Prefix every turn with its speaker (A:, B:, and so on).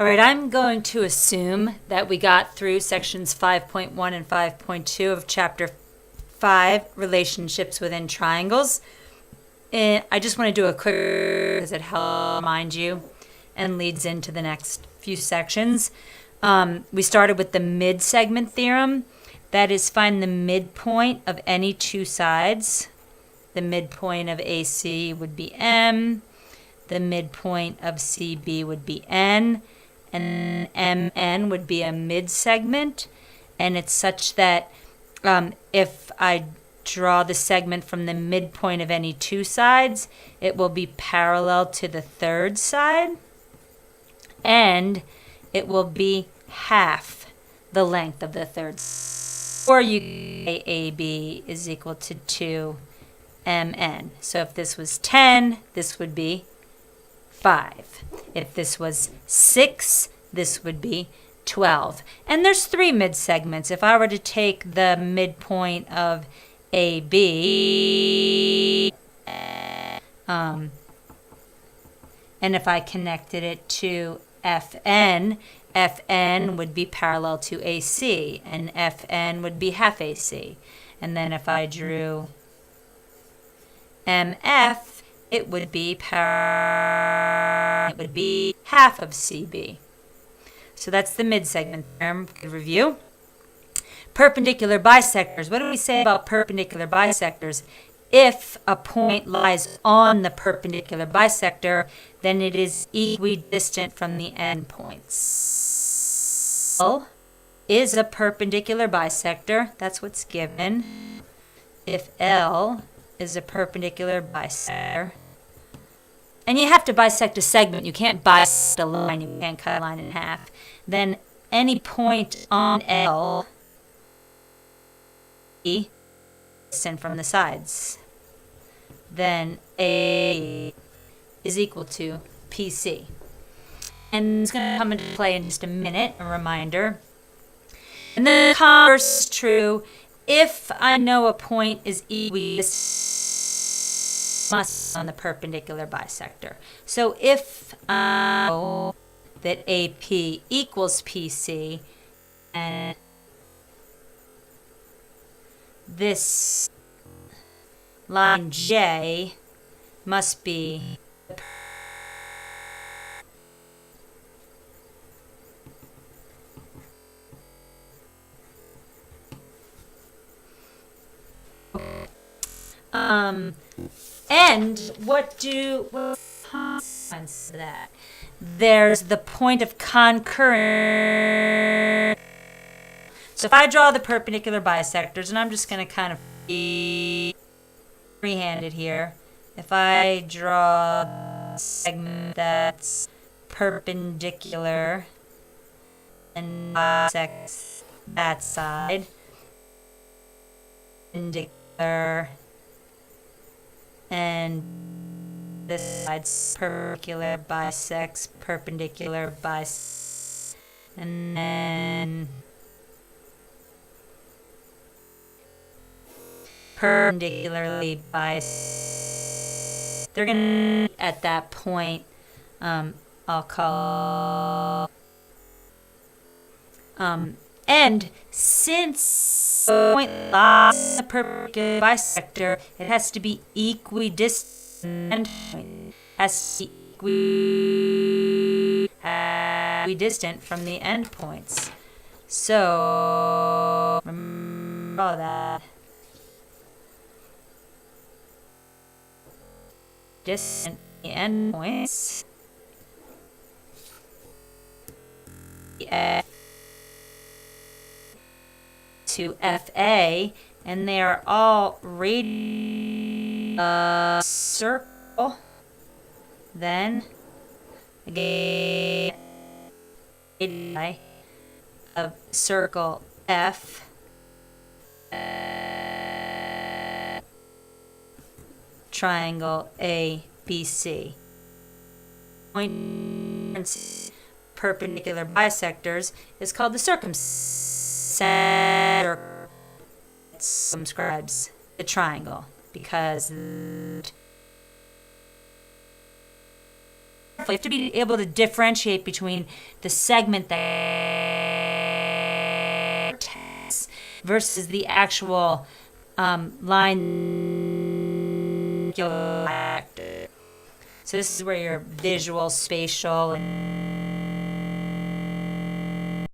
A: All right, I'm going to assume that we got through sections 5.1 and 5.2 of chapter 5, relationships within triangles. And I just want to do a quick, because it helps remind you and leads into the next few sections. We started with the mid-segment theorem. That is, find the midpoint of any two sides. The midpoint of AC would be M. The midpoint of CB would be N. And MN would be a mid-segment. And it's such that if I draw the segment from the midpoint of any two sides, it will be parallel to the third side. And it will be half the length of the third side. Or you say AB is equal to 2MN. So if this was 10, this would be 5. If this was 6, this would be 12. And there's 3 mid-segments. If I were to take the midpoint of AB, and if I connected it to FN, FN would be parallel to AC, and FN would be half AC. And then if I drew MF, it would be half of CB. So that's the mid-segment term. Good review. Perpendicular bisectors. What do we say about perpendicular bisectors? If a point lies on the perpendicular bisector, then it is equidistant from the endpoints. L is a perpendicular bisector. That's what's given. If L is a perpendicular bisector, and you have to bisect a segment, you can't bisect a line, you can't cut a line in half, then any point on L is distant from the sides. Then A is equal to PC. And it's going to come into play in just a minute, a reminder. And then the converse is true. If I know a point is equidistant, must on the perpendicular bisector. So if I know that AP equals PC, and this line J must be and what consequence of that? There's the point of concurrence. So if I draw the perpendicular bisectors, and I'm just going to kind of be freehanded here. If I draw a segment that's perpendicular and bisects that side, perpendicular, and this side's perpendicular bisects perpendicular bisects, and then perpendicularly bisects. They're going to, at that point, I'll call, and since the point lies in the perpendicular bisector, it has to be equidistant. It has to be equidistant from the endpoints. So remember all that. Distant the endpoints. To FA, and they are all radius circle. Then again, of circle F. Triangle ABC. Point perpendicular bisectors is called the circumcenter. It circumscribes the triangle because you have to be able to differentiate between the segment that versus the actual line. So this is where your visual, spatial, and